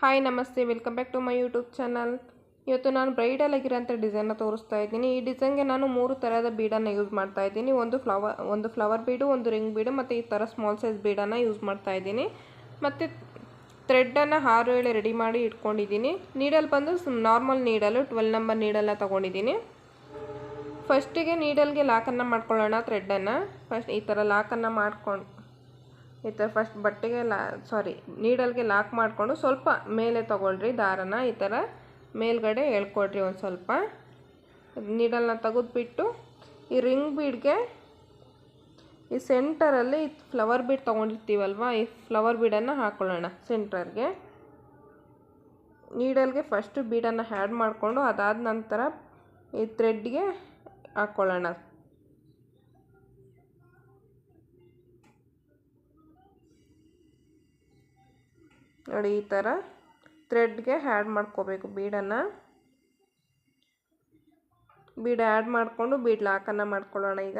Hi namaste, welcome back to my YouTube channel. ಇವತ್ತು ನಾನು bridal ಆಗಿರೋಂಥ ಡಿಸೈನ್ನ ತೋರಿಸ್ತಾ ಇದ್ದೀನಿ. ಈ ಡಿಸೈನ್ಗೆ ನಾನು 3 ಥರದ ಬೀಡನ್ನು ಯೂಸ್ ಮಾಡ್ತಾ ಇದ್ದೀನಿ. ಒಂದು ಫ್ಲವರ್ ಬೀಡು, ಒಂದು ರಿಂಗ್ ಬೀಡು ಮತ್ತು ಈ ಥರ ಸ್ಮಾಲ್ ಸೈಜ್ ಬೀಡನ್ನು ಯೂಸ್ ಮಾಡ್ತಾ ಇದ್ದೀನಿ. ಮತ್ತು ಥ್ರೆಡ್ಡನ್ನು 6-7 ರೆಡಿ ಮಾಡಿ ಇಟ್ಕೊಂಡಿದ್ದೀನಿ. ನೀಡಲ್ ಬಂದು ನಾರ್ಮಲ್ ನೀಡಲು 12 ನಂಬರ್ ನೀಡಲ್ನ ತೊಗೊಂಡಿದ್ದೀನಿ. ಫಸ್ಟಿಗೆ ನೀಡಲ್ಗೆ ಲಾಕನ್ನು ಮಾಡ್ಕೊಳ್ಳೋಣ. ಥ್ರೆಡ್ಡನ್ನು ಫಸ್ಟ್ ಈ ಥರ ಲಾಕನ್ನು ಮಾಡ್ಕೊಂಡು ಈ ಥರ ಫಸ್ಟ್ ಬಟ್ಟೆಗೆ ನೀಡಲ್ಗೆ ಲಾಕ್ ಮಾಡಿಕೊಂಡು ಸ್ವಲ್ಪ ಮೇಲೆ ತೊಗೊಳ್ರಿ. ದಾರನ ಈ ಥರ ಮೇಲ್ಗಡೆ ಎಳ್ಕೊಳ್ರಿ. ಒಂದು ಸ್ವಲ್ಪ ನೀಡಲ್ನ ತೆಗೆದುಬಿಟ್ಟು ಈ ರಿಂಗ್ ಬೀಡ್ಗೆ ಈ ಸೆಂಟರಲ್ಲಿ ಫ್ಲವರ್ ಬೀಡ್ ತೊಗೊಂಡಿರ್ತೀವಲ್ವ, ಈ ಫ್ಲವರ್ ಬೀಡನ್ನು ಹಾಕ್ಕೊಳ್ಳೋಣ ಸೆಂಟರ್ಗೆ. ನೀಡಲ್ಗೆ ಫಸ್ಟ್ ಬೀಡನ್ನು ಆ್ಯಡ್ ಮಾಡಿಕೊಂಡು ಅದಾದ ನಂತರ ಈ ಥ್ರೆಡ್ಗೆ ಹಾಕ್ಕೊಳ್ಳೋಣ. ನೋಡಿ, ಈ ಥರ ಥ್ರೆಡ್ಗೆ ಆ್ಯಡ್ ಮಾಡ್ಕೋಬೇಕು ಬೀಡನ್ನು. ಬೀಡ್ ಆ್ಯಡ್ ಮಾಡಿಕೊಂಡು ಬೀಡ್ ಲಾಕನ್ನು ಮಾಡ್ಕೊಳ್ಳೋಣ. ಈಗ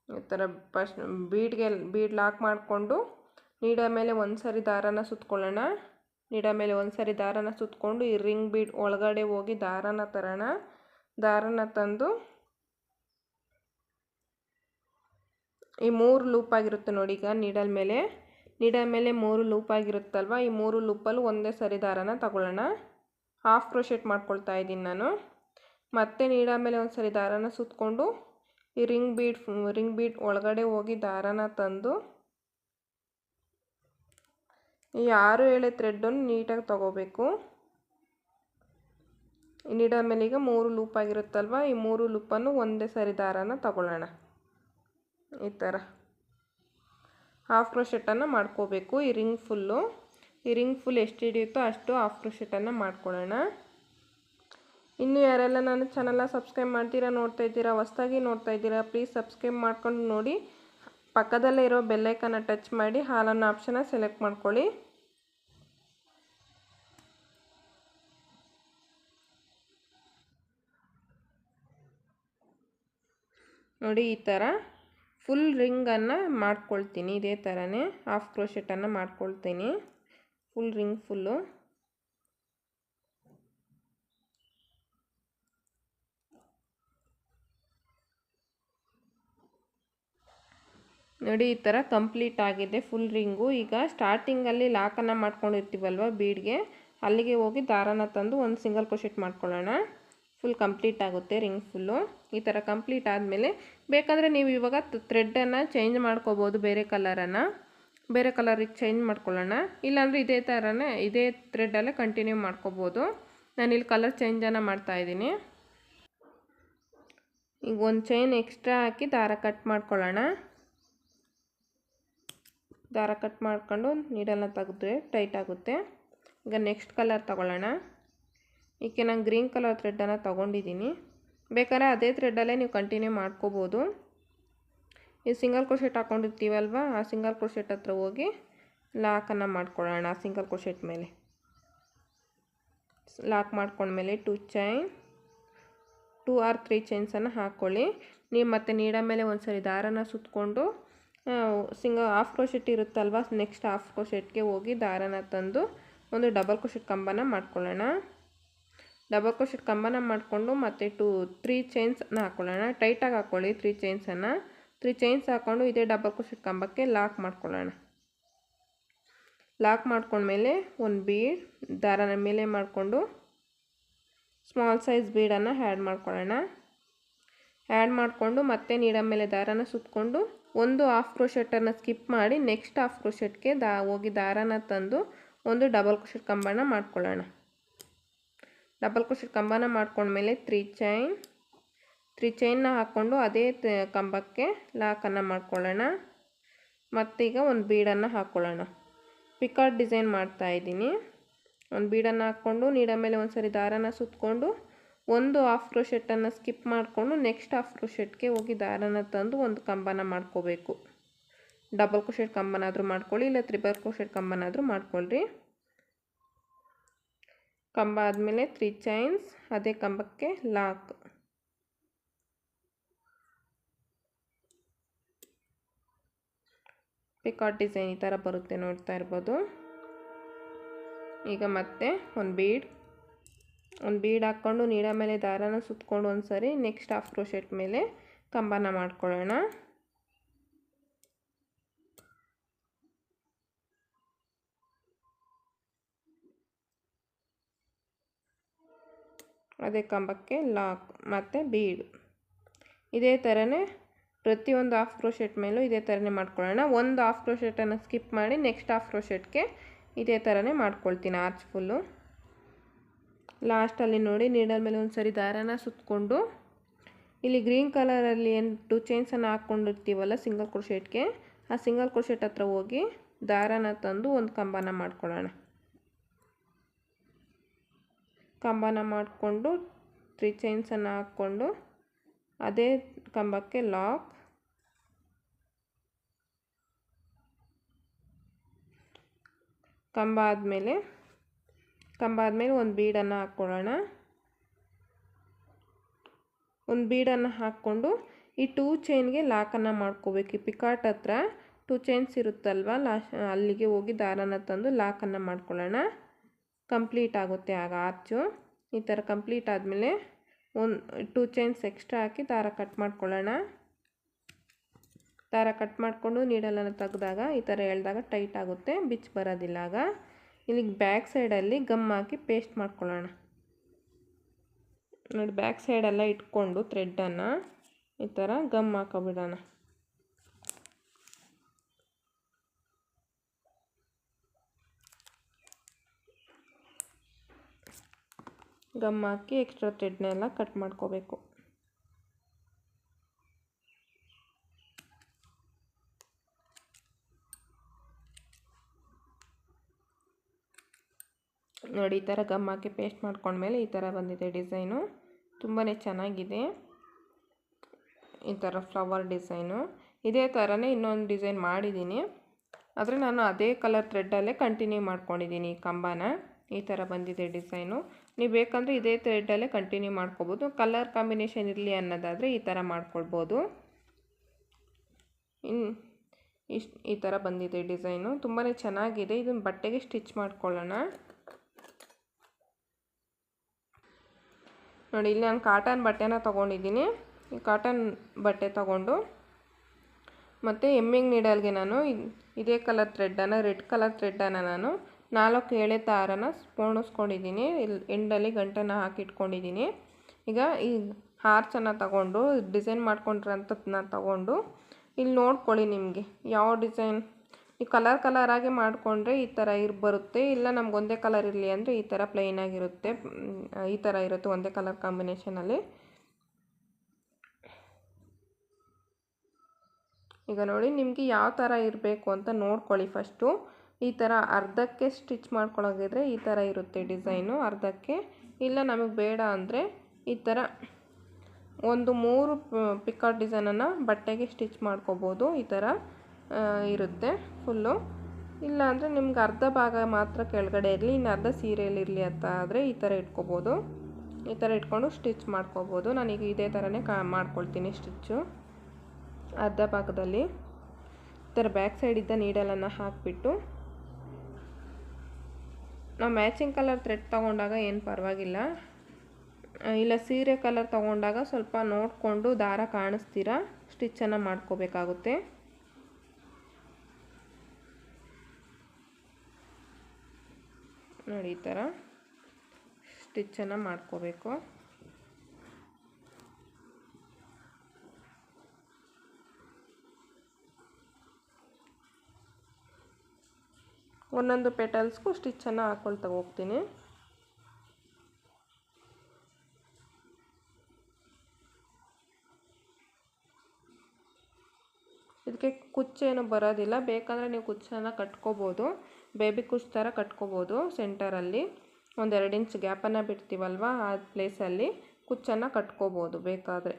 ಈ ಥರ ಫಸ್ಟ್ ಬೀಡ್ ಲಾಕ್ ಮಾಡಿಕೊಂಡು ನೀಡ ಮೇಲೆ ಒಂದು ಸರಿ ದಾರನ ಸುತ್ಕೊಳ್ಳೋಣ. ನೀಡ ಮೇಲೆ ಒಂದು ಸರಿ ದಾರನ ಸುತ್ತಕೊಂಡು ಈ ರಿಂಗ್ ಬೀಡ್ ಒಳಗಡೆ ಹೋಗಿ ದಾರನ ತರೋಣ. ದಾರನ ತಂದು ಈ 3 ಲೂಪ್ ಆಗಿರುತ್ತೆ ನೋಡಿ. ಈಗ ನೀಡಲ್ ಮೇಲೆ 3 ಲೂಪ್ ಆಗಿರುತ್ತಲ್ವ, ಈ 3 ಲೂಪಲ್ಲೂ ಒಂದೇ ಸರಿ ದಾರನ ತಗೊಳ್ಳೋಣ. ಹಾಫ್ ಕ್ರೋಶೆಟ್ ಮಾಡ್ಕೊಳ್ತಾ ಇದ್ದೀನಿ ನಾನು. ಮತ್ತೆ ನೀಡ ಮೇಲೆ ಒಂದು ಸರಿ ದಾರನ ಸುತ್ತಕೊಂಡು ಈ ರಿಂಗ್ ಬೀಡ್ ಒಳಗಡೆ ಹೋಗಿ ದಾರನ ತಂದು ಈ 6-7 ಥ್ರೆಡ್ಡನ್ನು ನೀಟಾಗಿ ತಗೋಬೇಕು. ಈ ನೀಡ ಮೇಲೆ ಈಗ 3 ಲೂಪ್ ಆಗಿರುತ್ತಲ್ವ, ಈ 3 ಲೂಪನ್ನು ಒಂದೇ ಸರಿ ದಾರನ ತಗೊಳ್ಳೋಣ. ಈ ಥರ ಹಾಫ್ ಕ್ರೋಶೆಟನ್ನು ಮಾಡ್ಕೋಬೇಕು. ಈ ರಿಂಗ್ ಫುಲ್ ಎಷ್ಟು ಹಿಡಿಯುತ್ತೋ ಅಷ್ಟು ಹಾಫ್ ಕ್ರೋಶೆಟನ್ನು ಮಾಡ್ಕೊಳ್ಳೋಣ. ಇನ್ನು ಯಾರೆಲ್ಲ ನನ್ನ ಚಾನಲ್ನ ಸಬ್ಸ್ಕ್ರೈಬ್ ಮಾಡ್ತೀರಾ, ನೋಡ್ತಾ ಇದ್ದೀರಾ, ಹೊಸದಾಗಿ ನೋಡ್ತಾ ಇದ್ದೀರಾ, ಪ್ಲೀಸ್ ಸಬ್ಸ್ಕ್ರೈಬ್ ಮಾಡ್ಕೊಂಡು ನೋಡಿ. ಪಕ್ಕದಲ್ಲೇ ಇರೋ ಬೆಲ್ಲೈಕನ್ನ ಟಚ್ ಮಾಡಿ ಹಾಲನ್ನು ಆಪ್ಷನ್ನ ಸೆಲೆಕ್ಟ್ ಮಾಡ್ಕೊಳ್ಳಿ. ನೋಡಿ, ಈ ಥರ ಫುಲ್ ರಿಂಗನ್ನು ಮಾಡ್ಕೊಳ್ತೀನಿ. ಇದೇ ಥರನೇ ಹಾಫ್ ಕ್ರೋಶೆಟನ್ನು ಮಾಡ್ಕೊಳ್ತೀನಿ. ಫುಲ್ ರಿಂಗ್ ಫುಲ್ಲು ನೋಡಿ, ಈ ಥರ ಕಂಪ್ಲೀಟ್ ಆಗಿದೆ ಫುಲ್ ರಿಂಗು. ಈಗ ಸ್ಟಾರ್ಟಿಂಗಲ್ಲಿ ಲಾಕನ್ನು ಮಾಡ್ಕೊಂಡಿರ್ತೀವಲ್ವ ಬೀಡ್ಗೆ, ಅಲ್ಲಿಗೆ ಹೋಗಿ ದಾರನ ತಂದು ಒಂದು ಸಿಂಗಲ್ ಕ್ರೋಶೆಟ್ ಮಾಡ್ಕೊಳ್ಳೋಣ. ಫುಲ್ ಕಂಪ್ಲೀಟ್ ಆಗುತ್ತೆ ರಿಂಗ್ ಫುಲ್ಲು. ಈ ಥರ ಕಂಪ್ಲೀಟ್ ಆದಮೇಲೆ ಬೇಕಾದರೆ ನೀವು ಇವಾಗ ಥ್ರೆಡ್ಡನ್ನು ಚೇಂಜ್ ಮಾಡ್ಕೋಬೋದು. ಬೇರೆ ಕಲರಿಗೆ ಚೇಂಜ್ ಮಾಡ್ಕೊಳ್ಳೋಣ. ಇಲ್ಲಾಂದರೆ ಇದೇ ಥ್ರೆಡ್ಡಲ್ಲೇ ಕಂಟಿನ್ಯೂ ಮಾಡ್ಕೋಬೋದು. ನಾನಿಲ್ಲಿ ಕಲರ್ ಚೇಂಜನ್ನು ಮಾಡ್ತಾಯಿದ್ದೀನಿ. ಈಗ ಒಂದು ಚೈನ್ ಎಕ್ಸ್ಟ್ರಾ ಹಾಕಿ ದಾರ ಕಟ್ ಮಾಡ್ಕೊಳ್ಳೋಣ. ದಾರ ಕಟ್ ಮಾಡ್ಕೊಂಡು ನೀಡಲ್ನ ತೆಗೆದ್ರೆ ಟೈಟ್ ಆಗುತ್ತೆ. ಈಗ ನೆಕ್ಸ್ಟ್ ಕಲರ್ ತಗೊಳ್ಳೋಣ. ಈಕೆ ನಾನು ಗ್ರೀನ್ ಕಲರ್ ಥ್ರೆಡ್ಡನ್ನು ತೊಗೊಂಡಿದ್ದೀನಿ. ಬೇಕಾದ್ರೆ ಅದೇ ಥ್ರೆಡ್ಡಲ್ಲೇ ನೀವು ಕಂಟಿನ್ಯೂ ಮಾಡ್ಕೋಬೋದು. ಈ ಸಿಂಗಲ್ ಕ್ರೋಶೆಟ್ ಹಾಕ್ಕೊಂಡಿರ್ತೀವಲ್ವ, ಆ ಸಿಂಗಲ್ ಕ್ರೋಶೆಟ್ ಹತ್ರ ಹೋಗಿ ಲಾಕನ್ನು ಮಾಡ್ಕೊಳ್ಳೋಣ. ಸಿಂಗಲ್ ಕ್ರೋಶೆಟ್ ಮೇಲೆ ಲಾಕ್ ಮಾಡ್ಕೊಂಡ್ಮೇಲೆ 2 or 3 ಚೈನ್ಸನ್ನು ಹಾಕ್ಕೊಳ್ಳಿ. ನೀವು ಮತ್ತೆ ನೀಡ ಮೇಲೆ ಒಂದು ಸರಿ ದಾರನ ಸುತ್ತಕೊಂಡು ಹಾಫ್ ಕ್ರೋಶೆಟ್ ಇರುತ್ತಲ್ವ, ನೆಕ್ಸ್ಟ್ ಹಾಫ್ ಕ್ರೋಶೆಟ್ಗೆ ಹೋಗಿ ದಾರನ ತಂದು ಒಂದು ಡಬಲ್ ಕ್ರೋಶೆಟ್ ಕಂಬನ ಮಾಡ್ಕೊಳ್ಳೋಣ. ಡಬಲ್ ಕ್ರೋಶೆಟ್ ಕಂಬನ ಮಾಡಿಕೊಂಡು ಮತ್ತೆ 3 ಚೈನ್ಸನ್ನು ಹಾಕ್ಕೊಳ್ಳೋಣ. ಟೈಟಾಗಿ ಹಾಕ್ಕೊಳ್ಳಿ 3 ಚೈನ್ಸನ್ನು. 3 ಚೈನ್ಸ್ ಹಾಕ್ಕೊಂಡು ಇದೇ ಡಬಲ್ ಕ್ರೋಶೆಟ್ ಕಂಬಕ್ಕೆ ಲಾಕ್ ಮಾಡ್ಕೊಳ್ಳೋಣ. ಲಾಕ್ ಮಾಡ್ಕೊಂಡ್ಮೇಲೆ ಒಂದು ಬೀಡ್ ದಾರನ ಮೇಲೆ ಮಾಡಿಕೊಂಡು ಸ್ಮಾಲ್ ಸೈಜ್ ಬೀಡನ್ನು ಆ್ಯಡ್ ಮಾಡ್ಕೊಳ್ಳೋಣ. ಆ್ಯಡ್ ಮಾಡಿಕೊಂಡು ಮತ್ತೆ ನೀಡ ಮೇಲೆ ದಾರನ ಸುತ್ತಕೊಂಡು ಒಂದು ಹಾಫ್ ಕ್ರೋಶೆಟನ್ನು ಸ್ಕಿಪ್ ಮಾಡಿ ನೆಕ್ಸ್ಟ್ ಹಾಫ್ ಕ್ರೋಶೆಟ್ಗೆ ಹೋಗಿ ದಾರನ ತಂದು ಒಂದು ಡಬಲ್ ಕ್ರೋಶೆಟ್ ಕಂಬನ ಮಾಡ್ಕೊಳ್ಳೋಣ. ಡಬಲ್ ಕ್ರೋಶೆಟ್ ಕಂಬನ ಮಾಡ್ಕೊಂಡ್ಮೇಲೆ 3 ಚೈನ್ನ ಹಾಕ್ಕೊಂಡು ಅದೇ ಕಂಬಕ್ಕೆ ಲಾಕನ್ನು ಮಾಡ್ಕೊಳ್ಳೋಣ. ಮತ್ತೀಗ ಒಂದು ಬೀಡನ್ನು ಹಾಕ್ಕೊಳ್ಳೋಣ. ಪಿಕಾಟ್ ಡಿಸೈನ್ ಮಾಡ್ತಾಯಿದ್ದೀನಿ. ಒಂದು ಬೀಡನ್ನು ಹಾಕ್ಕೊಂಡು ನೀಡ ಮೇಲೆ ಒಂದು ಸರಿ ದಾರನ ಸುತ್ತಕೊಂಡು ಒಂದು ಹಾಫ್ ಕ್ರೋಶೆಟನ್ನು ಸ್ಕಿಪ್ ಮಾಡಿಕೊಂಡು ನೆಕ್ಸ್ಟ್ ಹಾಫ್ ಕ್ರೋಶೆಟ್ಗೆ ಹೋಗಿ ದಾರನ ತಂದು ಒಂದು ಕಂಬನ ಮಾಡ್ಕೋಬೇಕು. ಡಬಲ್ ಕ್ರೋಶೆಟ್ ಕಂಬನಾದರೂ ಮಾಡ್ಕೊಳ್ಳಿ, ಇಲ್ಲ ತ್ರಿಬಲ್ ಕ್ರೋಶೆಟ್ ಕಂಬನಾದರೂ ಮಾಡ್ಕೊಳ್ಳ್ರಿ. ಕಂಬ ಆದಮೇಲೆ 3 ಚೈನ್ಸ್, ಅದೇ ಕಂಬಕ್ಕೆ ಲಾಕ್. ಪಿಕಾಟ್ ಡಿಸೈನ್ ಈ ಥರ ಬರುತ್ತೆ, ನೋಡ್ತಾ ಇರ್ಬೋದು. ಈಗ ಮತ್ತೆ ಒಂದು ಬೀಡ್ ಹಾಕ್ಕೊಂಡು ನೀಡ ಮೇಲೆ ದಾರಾನ ಸುತ್ತಕೊಂಡು ಒಂದು ಸರಿ ನೆಕ್ಸ್ಟ್ ಹಾಫ್ ಕ್ರೋಶೆಟ್ ಮೇಲೆ ಕಂಬನ ಮಾಡ್ಕೊಳ್ಳೋಣ. ಅದೇ ಕಂಬಕ್ಕೆ ಲಾಕ್ ಮತ್ತು ಬೀಡ್ ಇದೇ ಥರನೇ ಪ್ರತಿಯೊಂದು ಹಾಫ್ ಕ್ರೋಶೆಟ್ ಮೇಲೂ ಇದೇ ಥರನೇ ಮಾಡ್ಕೊಳ್ಳೋಣ. ಒಂದು ಹಾಫ್ ಕ್ರೋಶೆಟನ್ನು ಸ್ಕಿಪ್ ಮಾಡಿ ನೆಕ್ಸ್ಟ್ ಹಾಫ್ ಕ್ರೋಶೆಟ್ಗೆ ಇದೇ ಥರನೇ ಮಾಡ್ಕೊಳ್ತೀನಿ ಆರ್ಚ್ ಫುಲ್ಲು. ಲಾಸ್ಟಲ್ಲಿ ನೋಡಿ ನೀಡಲ್ ಮೇಲೆ ಒಂದು ಸರಿ ದಾರಾನ ಸುತ್ತಕೊಂಡು ಇಲ್ಲಿ ಗ್ರೀನ್ ಕಲರಲ್ಲಿ ಏನು 2 ಚೈನ್ಸನ್ನು ಹಾಕ್ಕೊಂಡಿರ್ತೀವಲ್ಲ ಸಿಂಗಲ್ ಕ್ರೋಶೆಟ್ಗೆ, ಆ ಸಿಂಗಲ್ ಕ್ರೋಶೆಟ್ ಹತ್ರ ಹೋಗಿ ದಾರಾನ ತಂದು ಒಂದು ಕಂಬನ ಮಾಡ್ಕೊಳ್ಳೋಣ. ಕಂಬನ ಮಾಡಿಕೊಂಡು 3 ಚೈನ್ಸನ್ನು ಹಾಕ್ಕೊಂಡು ಅದೇ ಕಂಬಕ್ಕೆ ಲಾಕ್, ಕಂಬ ಆದಮೇಲೆ ಒಂದು ಬೀಡನ್ನು ಹಾಕ್ಕೊಳ್ಳೋಣ. ಒಂದು ಬೀಡನ್ನು ಹಾಕ್ಕೊಂಡು ಈ 2 ಚೈನ್ಗೆ ಲಾಕನ್ನು ಮಾಡ್ಕೋಬೇಕು. ಈ ಪಿಕಾಟ್ ಹತ್ರ 2 ಚೈನ್ಸ್ ಇರುತ್ತಲ್ವ, ಅಲ್ಲಿಗೆ ಹೋಗಿ ದಾರಾನ ತಂದು ಲಾಕನ್ನು ಮಾಡ್ಕೊಳ್ಳೋಣ. ಕಂಪ್ಲೀಟ್ ಆಗುತ್ತೆ ಆಗ ಆರ್ಚು. ಈ ಥರ ಕಂಪ್ಲೀಟ್ ಆದಮೇಲೆ ಒಂದು 2 ಚೈನ್ಸ್ ಎಕ್ಸ್ಟ್ರಾ ಹಾಕಿ ದಾರ ಕಟ್ ಮಾಡ್ಕೊಳ್ಳೋಣ. ದಾರ ಕಟ್ ಮಾಡಿಕೊಂಡು ನೀಡಲನ್ನು ತೆಗೆದಾಗ ಈ ಥರ ಎಳೆದಾಗ ಟೈಟ್ ಆಗುತ್ತೆ, ಬಿಚ್ಚಿ ಬರೋದಿಲ್ಲ. ಆಗ ಇಲ್ಲಿಗೆ ಬ್ಯಾಕ್ ಸೈಡಲ್ಲಿ ಗಮ್ ಹಾಕಿ ಪೇಸ್ಟ್ ಮಾಡ್ಕೊಳ್ಳೋಣ. ನೋಡಿ ಬ್ಯಾಕ್ ಸೈಡೆಲ್ಲ ಇಟ್ಕೊಂಡು ಥ್ರೆಡ್ಡನ್ನು ಈ ಥರ ಗಮ್ ಹಾಕೋಬಿಡೋಣ. ಗಮ್ ಹಾಕಿ ಎಕ್ಸ್ಟ್ರಾ ಥ್ರೆಡ್ನೆಲ್ಲ ಕಟ್ ಮಾಡ್ಕೋಬೇಕು. ನೋಡಿ ಈ ಥರ ಗಮ್ ಹಾಕಿ ಪೇಸ್ಟ್ ಮಾಡ್ಕೊಂಡ್ಮೇಲೆ ಈ ಥರ ಬಂದಿದೆ ಡಿಸೈನು. ತುಂಬಾ ಚೆನ್ನಾಗಿದೆ ಈ ಥರ ಫ್ಲವರ್ ಡಿಸೈನು. ಇದೇ ಥರನೇ ಇನ್ನೊಂದು ಡಿಸೈನ್ ಮಾಡಿದ್ದೀನಿ, ಆದರೆ ನಾನು ಅದೇ ಕಲರ್ ಥ್ರೆಡ್ಡಲ್ಲೇ ಕಂಟಿನ್ಯೂ ಮಾಡ್ಕೊಂಡಿದ್ದೀನಿ ಈ ಕಂಬನ. ಈ ಥರ ಬಂದಿದೆ ಡಿಸೈನು. ನೀವು ಬೇಕಂದರೆ ಇದೇ ಥ್ರೆಡ್ಡಲ್ಲೇ ಕಂಟಿನ್ಯೂ ಮಾಡ್ಕೋಬೋದು. ಕಲರ್ ಕಾಂಬಿನೇಷನ್ ಇರಲಿ ಅನ್ನೋದಾದರೆ ಈ ಥರ ಮಾಡ್ಕೊಳ್ಬೋದು. ಈ ಥರ ಬಂದಿದೆ ಡಿಸೈನು, ತುಂಬಾ ಚೆನ್ನಾಗಿದೆ. ಇದನ್ನು ಬಟ್ಟೆಗೆ ಸ್ಟಿಚ್ ಮಾಡ್ಕೊಳ್ಳೋಣ. ನೋಡಿ ಇಲ್ಲಿ ನಾನು ಕಾಟನ್ ಬಟ್ಟೆನ ತೊಗೊಂಡಿದ್ದೀನಿ. ಈ ಕಾಟನ್ ಬಟ್ಟೆ ತೊಗೊಂಡು ಮತ್ತು ಎಮ್ಮಿಂಗ್ ನೀಡಲ್ಗೆ ನಾನು ಇದೇ ಕಲರ್ ಥ್ರೆಡ್ಡನ್ನು, ರೆಡ್ ಕಲರ್ ಥ್ರೆಡ್ಡನ್ನು ನಾನು 4 ಎಳೆ ದಾರನ ಪೋಣಿಸ್ಕೊಂಡಿದ್ದೀನಿ. ಇಲ್ಲಿ ಎಂಡಲ್ಲಿ ಗಂಟನ್ನು ಹಾಕಿಟ್ಕೊಂಡಿದ್ದೀನಿ. ಈಗ ಈ ಹಾರ್ಚನ್ನು ತಗೊಂಡು ಡಿಸೈನ್ ಮಾಡ್ಕೊಂಡಿರೋಂಥದ್ದನ್ನ ತಗೊಂಡು ಇಲ್ಲಿ ನೋಡ್ಕೊಳ್ಳಿ, ನಿಮಗೆ ಯಾವ ಡಿಸೈನ್ ಈ ಕಲರಾಗಿ ಮಾಡಿಕೊಂಡ್ರೆ ಈ ಥರ ಬರುತ್ತೆ. ಇಲ್ಲ ನಮ್ಗೆ ಒಂದೇ ಕಲರ್ ಇರಲಿ ಅಂದರೆ ಈ ಥರ ಪ್ಲೈನಾಗಿರುತ್ತೆ. ಈ ಥರ ಇರುತ್ತೆ ಒಂದೇ ಕಲರ್ ಕಾಂಬಿನೇಷನಲ್ಲಿ. ಈಗ ನೋಡಿ ನಿಮಗೆ ಯಾವ ಥರ ಇರಬೇಕು ಅಂತ ನೋಡ್ಕೊಳ್ಳಿ ಫಸ್ಟು. ಈ ಥರ ಅರ್ಧಕ್ಕೆ ಸ್ಟಿಚ್ ಮಾಡ್ಕೊಳ್ಳೋಗಿದ್ರೆ ಈ ಥರ ಇರುತ್ತೆ ಡಿಸೈನು ಅರ್ಧಕ್ಕೆ. ಇಲ್ಲ ನಮಗೆ ಬೇಡ ಅಂದರೆ ಈ ಥರ ಒಂದು 3 ಪಿಕಾಟ್ ಡಿಸೈನನ್ನು ಬಟ್ಟೆಗೆ ಸ್ಟಿಚ್ ಮಾಡ್ಕೋಬೋದು. ಈ ಥರ ಇರುತ್ತೆ ಫುಲ್ಲು. ಇಲ್ಲ ಅಂದರೆ ನಿಮ್ಗೆ ಅರ್ಧ ಭಾಗ ಮಾತ್ರ ಕೆಳಗಡೆ ಇರಲಿ, ಇನ್ನು ಅರ್ಧ ಸೀರೆಯಲ್ಲಿರಲಿ ಅಂತ ಆದರೆ ಈ ಥರ ಇಟ್ಕೋಬೋದು. ಈ ಥರ ಇಟ್ಕೊಂಡು ಸ್ಟಿಚ್ ಮಾಡ್ಕೋಬೋದು. ನಾನೀಗ ಇದೇ ಥರನೇ ಮಾಡ್ಕೊಳ್ತೀನಿ ಸ್ಟಿಚ್ಚು. ಅರ್ಧ ಭಾಗದಲ್ಲಿ ಈ ಥರ ಬ್ಯಾಕ್ ಸೈಡಿದ್ದ ನೀಡಲನ್ನು ಹಾಕಿಬಿಟ್ಟು, ನಾವು ಮ್ಯಾಚಿಂಗ್ ಕಲರ್ ಥ್ರೆಡ್ ತೊಗೊಂಡಾಗ ಏನು ಪರವಾಗಿಲ್ಲ, ಇಲ್ಲ ಸೀರೆ ಕಲರ್ ತೊಗೊಂಡಾಗ ಸ್ವಲ್ಪ ನೋಡಿಕೊಂಡು ದಾರ ಕಾಣಿಸ್ತೀರ ಸ್ಟಿಚ್ಚನ್ನು ಮಾಡ್ಕೋಬೇಕಾಗುತ್ತೆ. ನೋಡಿ ಈ ಥರ ಸ್ಟಿಚ್ಚನ್ನು ಮಾಡ್ಕೋಬೇಕು. ಒಂದೊಂದು ಪೆಟಲ್ಸ್ಗೂ ಸ್ಟಿಚ್ಚನ್ನು ಹಾಕ್ಕೊಳ್ತಾ ಹೋಗ್ತೀನಿ. ಇದಕ್ಕೆ ಕುಚ್ಚೇನು ಬರೋದಿಲ್ಲ, ಬೇಕಂದರೆ ನೀವು ಕುಚ್ಚನ್ನು ಕಟ್ಕೋಬೋದು. ಬೇಬಿ ಕುಚ್ಚು ಥರ ಕಟ್ಕೋಬೋದು. ಸೆಂಟರಲ್ಲಿ 1-2 ಇಂಚ್ ಗ್ಯಾಪನ್ನು ಬಿಡ್ತೀವಲ್ವ, ಆ ಪ್ಲೇಸಲ್ಲಿ ಕುಚ್ಚನ್ನು ಕಟ್ಕೋಬೋದು ಬೇಕಾದರೆ.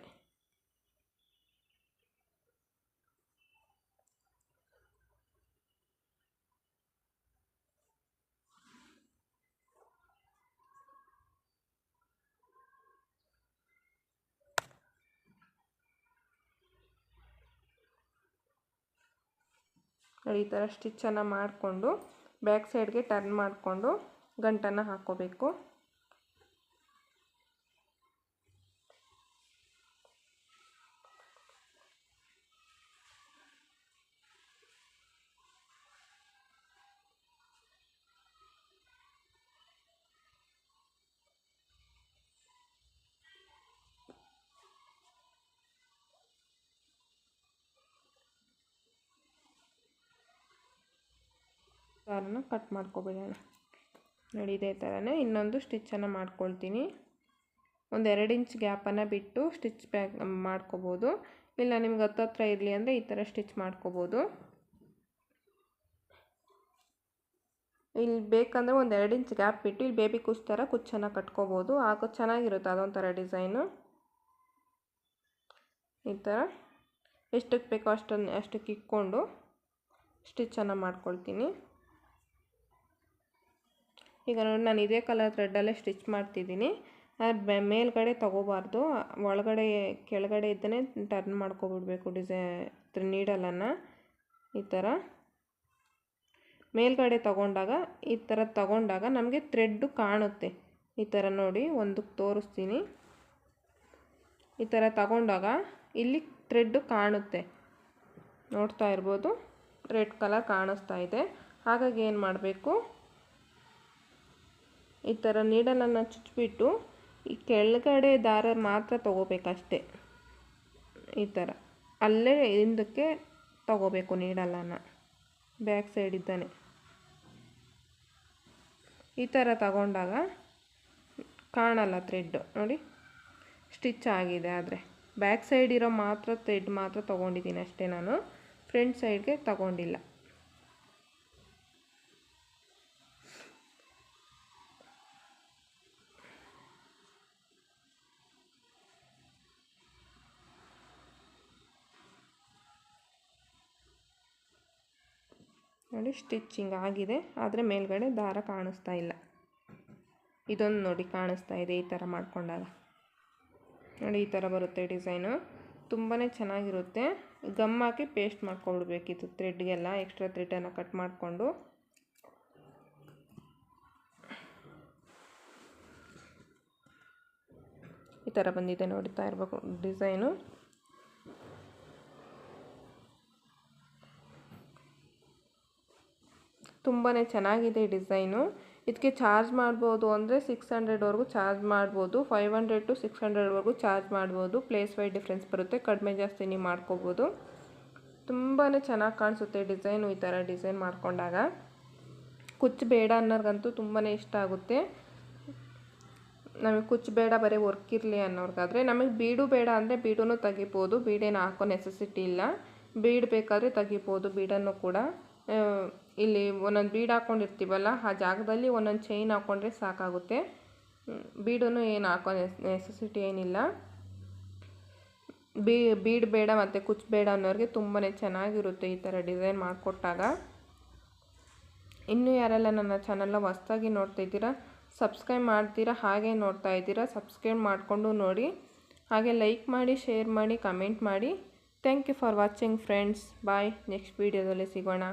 ನೋಡಿ ಈ ಥರ ಸ್ಟಿಚ್ಚನ್ನು ಮಾಡಿಕೊಂಡು ಬ್ಯಾಕ್ ಸೈಡ್ಗೆ ಟರ್ನ್ ಮಾಡಿಕೊಂಡು ಗಂಟನ್ನು ಹಾಕ್ಕೋಬೇಕು. ದಾರನ ಕಟ್ ಮಾಡ್ಕೊಬಿಡೋಣ. ನೋಡಿ ಇದೇ ಥರನೇ ಇನ್ನೊಂದು ಸ್ಟಿಚ್ಚನ್ನು ಮಾಡ್ಕೊಳ್ತೀನಿ. ಒಂದು 2 ಇಂಚ್ ಗ್ಯಾಪನ್ನು ಬಿಟ್ಟು ಸ್ಟಿಚ್ ಮಾಡ್ಕೋಬೋದು. ಇಲ್ಲ ನಿಮ್ಗೆ ಹತ್ತತ್ರ ಇರಲಿ ಅಂದರೆ ಈ ಥರ ಸ್ಟಿಚ್ ಮಾಡ್ಕೋಬೋದು. ಇಲ್ಲಿ ಬೇಕಂದರೆ ಒಂದು 2 ಇಂಚ್ ಗ್ಯಾಪ್ ಬಿಟ್ಟು ಇಲ್ಲಿ ಬೇಬಿ ಕುಚ್ ಥರ ಕುಚ್ಚನ್ನು ಕಟ್ಕೋಬೋದು. ಆಗ ಚೆನ್ನಾಗಿರುತ್ತೆ ಅದೊಂಥರ ಡಿಸೈನು. ಈ ಥರ ಎಷ್ಟಕ್ಕೆ ಬೇಕೋ ಅಷ್ಟಕ್ಕೆ ಇಟ್ಕೊಂಡು ಸ್ಟಿಚ್ಚನ್ನು ಮಾಡ್ಕೊಳ್ತೀನಿ. ಈಗ ನೋಡಿ ನಾನು ಇದೇ ಕಲರ್ ಥ್ರೆಡ್ಡಲ್ಲೇ ಸ್ಟಿಚ್ ಮಾಡ್ತಿದ್ದೀನಿ. ಮೇಲ್ಗಡೆ ತೊಗೋಬಾರ್ದು, ಒಳಗಡೆ ಕೆಳಗಡೆ ಇದ್ದನೇ ಟರ್ನ್ ಮಾಡ್ಕೊಬಿಡ್ಬೇಕು ನೀಡಲನ್ನು. ಈ ಥರ ಮೇಲ್ಗಡೆ ತಗೊಂಡಾಗ ಈ ಥರ ತಗೊಂಡಾಗ ನಮಗೆ ಥ್ರೆಡ್ಡು ಕಾಣುತ್ತೆ. ಈ ಥರ ನೋಡಿ ಒಂದಕ್ಕೆ ತೋರಿಸ್ತೀನಿ. ಈ ಥರ ತಗೊಂಡಾಗ ಇಲ್ಲಿ ಥ್ರೆಡ್ಡು ಕಾಣುತ್ತೆ, ನೋಡ್ತಾ ಇರ್ಬೋದು ರೆಡ್ ಕಲರ್ ಕಾಣಿಸ್ತಾ ಇದೆ. ಹಾಗಾಗಿ ಏನು ಮಾಡಬೇಕು, ಈ ಥರ ನೀಡಲನ್ನು ಚುಚ್ಚಿಬಿಟ್ಟು ಈ ಕೆಳಗಡೆ ದಾರ ಮಾತ್ರ ತೊಗೋಬೇಕಷ್ಟೆ. ಈ ಥರ ಅಲ್ಲೇ ಹಿಂದಕ್ಕೆ ತೊಗೋಬೇಕು ನೀಡಲನ್ನು, ಬ್ಯಾಕ್ ಸೈಡ್ ಇದ್ದಾನೆ. ಈ ಥರ ತಗೊಂಡಾಗ ಕಾಣಲ್ಲ ಥ್ರೆಡ್ಡು. ನೋಡಿ ಸ್ಟಿಚ್ ಆಗಿದೆ, ಆದರೆ ಬ್ಯಾಕ್ ಸೈಡ್ ಇರೋ ಮಾತ್ರ ಥ್ರೆಡ್ ಮಾತ್ರ ತೊಗೊಂಡಿದ್ದೀನಿ ಅಷ್ಟೇ, ನಾನು ಫ್ರಂಟ್ ಸೈಡ್ಗೆ ತಗೊಂಡಿಲ್ಲ. ನೋಡಿ ಸ್ಟಿಚಿಂಗ್ ಆಗಿದೆ, ಆದರೆ ಮೇಲ್ಗಡೆ ದಾರ ಕಾಣಿಸ್ತಾ ಇಲ್ಲ. ಇದೊಂದು ನೋಡಿ ಕಾಣಿಸ್ತಾ ಇದೆ ಈ ಥರ ಮಾಡ್ಕೊಂಡಾಗ. ನೋಡಿ ಈ ಥರ ಬರುತ್ತೆ ಡಿಸೈನು, ತುಂಬಾ ಚೆನ್ನಾಗಿರುತ್ತೆ. ಗಮ್ ಹಾಕಿ ಪೇಸ್ಟ್ ಮಾಡ್ಕೊಬಿಡ್ಬೇಕಿತ್ತು ಥ್ರೆಡ್ಗೆಲ್ಲ, ಎಕ್ಸ್ಟ್ರಾ ಥ್ರೆಡನ್ನು ಕಟ್ ಮಾಡಿಕೊಂಡು. ಈ ಥರ ಬಂದಿದೆ, ನೋಡ್ತಾ ಇರಬೇಕು ಡಿಸೈನು. ತುಂಬಾ ಚೆನ್ನಾಗಿದೆ ಡಿಸೈನು. ಇದಕ್ಕೆ ಚಾರ್ಜ್ ಮಾಡ್ಬೋದು ಅಂದರೆ 600ವರೆಗೂ ಚಾರ್ಜ್ ಮಾಡ್ಬೋದು, 500 to 600ವರೆಗೂ ಚಾರ್ಜ್ ಮಾಡ್ಬೋದು. ಪ್ಲೇಸ್ ವೈಡ್ ಡಿಫ್ರೆನ್ಸ್ ಬರುತ್ತೆ, ಕಡಿಮೆ ಜಾಸ್ತಿ ನೀವು ಮಾಡ್ಕೋಬೋದು. ತುಂಬಾ ಚೆನ್ನಾಗಿ ಕಾಣಿಸುತ್ತೆ ಡಿಸೈನು ಈ ಥರ ಡಿಸೈನ್ ಮಾಡ್ಕೊಂಡಾಗ. ಕುಚ್ಚು ಬೇಡ ಅನ್ನೋರ್ಗಂತೂ ತುಂಬಾ ಇಷ್ಟ ಆಗುತ್ತೆ. ನಮಗೆ ಕುಚ್ಚು ಬೇಡ, ಬರೀ ವರ್ಕ್ ಇರಲಿ ಅನ್ನೋರ್ಗಾದರೆ. ನಮಗೆ ಬೀಡು ಬೇಡ ಅಂದರೆ ಬೀಡೂ ತೆಗಿಬೋದು, ಬೀಡೇನು ಹಾಕೋ ನೆಸೆಸಿಟಿ ಇಲ್ಲ. ಬೀಡ್ ಬೇಕಾದರೆ ತೆಗಿಬೋದು, ಬೀಡನ್ನು ಕೂಡ. ಇಲ್ಲಿ ಒಂದೊಂದು ಬೀಡ್ ಹಾಕ್ಕೊಂಡಿರ್ತೀವಲ್ಲ, ಆ ಜಾಗದಲ್ಲಿ ಒಂದೊಂದು ಚೈನ್ ಹಾಕ್ಕೊಂಡ್ರೆ ಸಾಕಾಗುತ್ತೆ. ಬೀಡೂ ಏನು ಹಾಕೋ ನೆಸೆಸಿಟಿ ಏನಿಲ್ಲ. ಬೀಡ್ ಬೇಡ ಮತ್ತು ಕುಚ್ಚು ಬೇಡ ಅನ್ನೋರಿಗೆ ತುಂಬಾ ಚೆನ್ನಾಗಿರುತ್ತೆ ಈ ಥರ ಡಿಸೈನ್ ಮಾಡಿಕೊಟ್ಟಾಗ. ಇನ್ನೂ ಯಾರೆಲ್ಲ ನನ್ನ ಚಾನಲ್ನ ಹೊಸ್ದಾಗಿ ನೋಡ್ತಾ ಇದ್ದೀರಾ, ಸಬ್ಸ್ಕ್ರೈಬ್ ಮಾಡ್ತೀರಾ, ಹಾಗೆ ನೋಡ್ತಾ ಇದ್ದೀರಾ, ಸಬ್ಸ್ಕ್ರೈಬ್ ಮಾಡಿಕೊಂಡು ನೋಡಿ. ಹಾಗೆ ಲೈಕ್ ಮಾಡಿ, ಶೇರ್ ಮಾಡಿ, ಕಮೆಂಟ್ ಮಾಡಿ. Thank you for watching friends. Bye, next ವೀಡಿಯೋದಲ್ಲಿ ಸಿಗೋಣ.